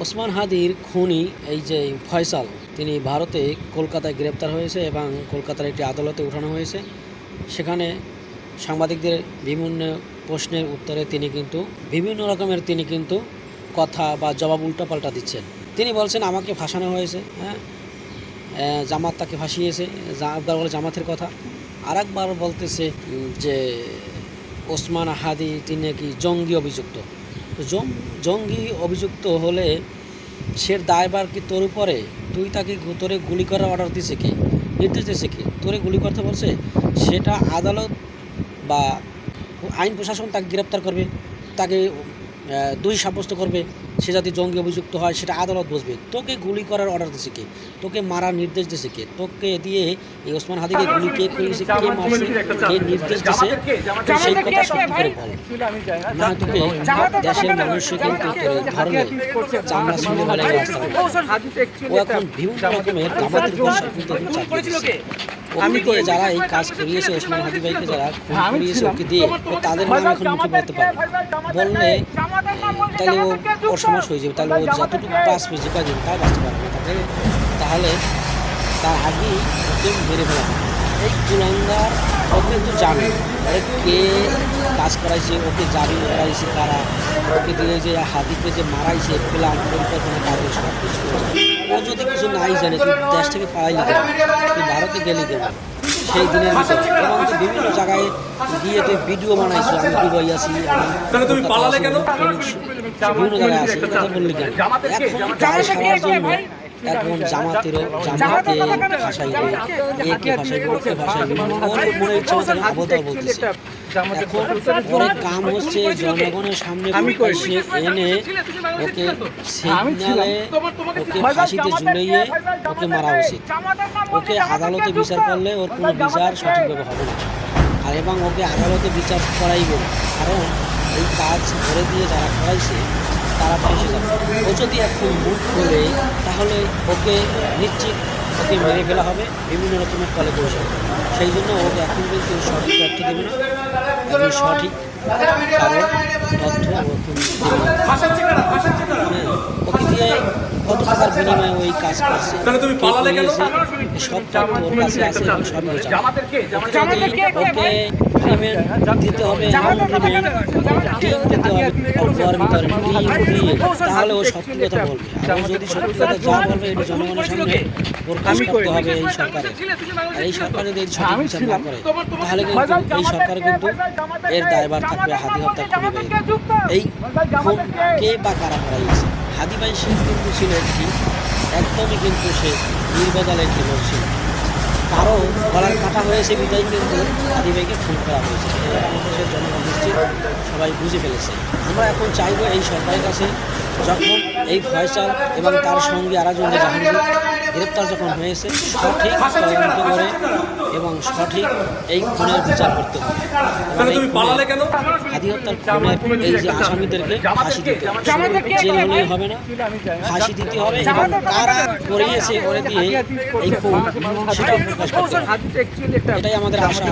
ওসমান হাদির খুনি এই যে ফয়সাল, তিনি ভারতে কলকাতায় গ্রেপ্তার হয়েছে এবং কলকাতার একটি আদালতে উঠানো হয়েছে। সেখানে সাংবাদিকদের বিভিন্ন প্রশ্নের উত্তরে তিনি কিন্তু বিভিন্ন রকমের কথা বা জবাব উল্টাপাল্টা দিচ্ছেন। তিনি বলছেন আমাকে ফাঁসানো হয়েছে, জামাত তাকে ফাঁসিয়েছে, একবার বলে জামাতের কথা, আর একবার বলতেছে যে ওসমান হাদি তিনি নাকি জঙ্গি অভিযুক্ত। জঙ্গি অভিযুক্ত হলে সে দায়ভার কি তোর উপরে? তুই তাকে তোরে গুলি করার অর্ডার দিছে কে, নির্দেশ দিয়েছে কে? তোরে গুলি করতে বলছে? সেটা আদালত বা আইন প্রশাসন তাকে গ্রেপ্তার করবে, তাকে দোষী সাব্যস্ত করবে। সে যদি জঙ্গি অভিযুক্ত হয় সেটা আদালত বুঝবে। তোকে গুলি করার অর্ডার দিছে কে? তোকে মারার নির্দেশ দিয়েছে কে? তোকে দিয়ে এই ওসমান হাদিকে গুলি কে করেছে, কে মারছে, কে নির্দেশ দিয়েছে? সেই কথা সব করে বল না। তোকে দেশের মানুষকে কিন্তু ধরলে চামড়া শুনে বলে ও এখন বিভিন্ন রকমের জামাতের ওকে দিয়ে যারা এই কাজ করিয়েছে, ওসমান হাদি ভাইকে যারা খুন করিয়েছে, ওকে দিয়ে তাদের নাম এখন মুখে বলতে পারে, বললে তাহলে ওর সমস্যা হয়ে যাবে। তাহলে ও যতটুকু বাঁচবে, যে কদিন তাই বাঁচতে পারবে না, তাহলে তার আগেই ওকে মেরে ফেলা হবে। এই কুলাঙ্গার ওকে তো জানে ওরে কে কাজ করাইছে, ওকে জামিন করাইছে কারা, ওকে দিয়ে যে হাদিকে যে মারাইছে, প্ল্যান পরিকল্পনা কাজে সব কিছু। ও যদি কিছু নাই জানে, তুই দেশ থেকে পালাইলি কেন, তুই ভারতে গেলি কেন সেই দিনের ভিতরে? এবং তুই বিভিন্ন জায়গায় গিয়ে তুই ভিডিও বানাইছো, আমি দুবাই আসি, বিভিন্ন জায়গায় আসি, এই কথা বললি কেন? এখন গায়ে সারার জন্য এখন জামাতে ভাষাইবে, একে ভাষাইবে, ওকে ভাষাইবে, ওর মনে ইচ্ছা মতো আবদ্ধ বলতেছে। এখন ওর কাম হচ্ছে জনগণের সামনে এনে ওকে সিগনালে, ওকে ফাঁসিতে ঝুলিয়ে ওকে মারা উচিত। ওকে আদালতে বিচার করলে ওর কোনো বিচার সঠিকভাবে হবে না, আর এবং ওকে আদালতে বিচার করাইবে না, কারণ এই কাজ করে দিয়ে যারা করাইছে তারা ফেসে যাবে। ও যদি এখন মুখ খোলে তাহলে ওকে নিশ্চিত ওকে মেরে ফেলা হবে বিভিন্ন রকমের কলে কৌশল। সেই জন্য ওকে এখন কিন্তু সঠিক তথ্য দেবে না, এবং সঠিক কারণ তথ্য ওকে দিয়ে কত টাকার বিনিময়ে ওই কাজ করছে, সব তথ্য ওর কাছে আছে এবং সবই ওকে পেমেন্ট দিতে হবে, টিম দিতে হবে, তাহলে ও সত্যি কথা বলবে। আর ও যদি সত্যি কথা যা বলবে এটা জনগণের সামনে প্রকাশ করতে হবে এই সরকারে। আর এই সরকার যদি সঠিক বিচার না করে তাহলে কিন্তু এই সরকার কিন্তু এর দায়ভার থাকবে হাদি হত্যা খুবই। এই খুন কে বা কারা করাইছে? হাদি ভাই সে কিন্তু ছিল একদমই কিন্তু সে নির্ভেজাল একটি লোক ছিল, কারো গলার কাটা হয়েছে বিদায় কিন্তু হাদি ভাইকে খুন করা হয়েছে। আমাদের দেশের জনগণ নিশ্চিত সবাই বুঝে ফেলেছে। আমরা এখন চাইব এই সরকারের কাছে, যখন এই ফয়সাল এবং তার সঙ্গে আরেকজন যে জাহাঙ্গীর গ্রেপ্তার যখন হয়েছে, সঠিক তদন্ত করে এবং সঠিক এই খুনের বিচার করতে হবে। হাদি হত্যার খুনের এই যে আসামিদেরকে ফাঁসি দিতে হবে, জেল হলেই হবে না, ফাঁসি দিতে হবে, এবং কারা করিয়েছে ওরে দিয়ে এই খুন সেটাও প্রকাশ করতে হবে। এটাই আমাদের আশা।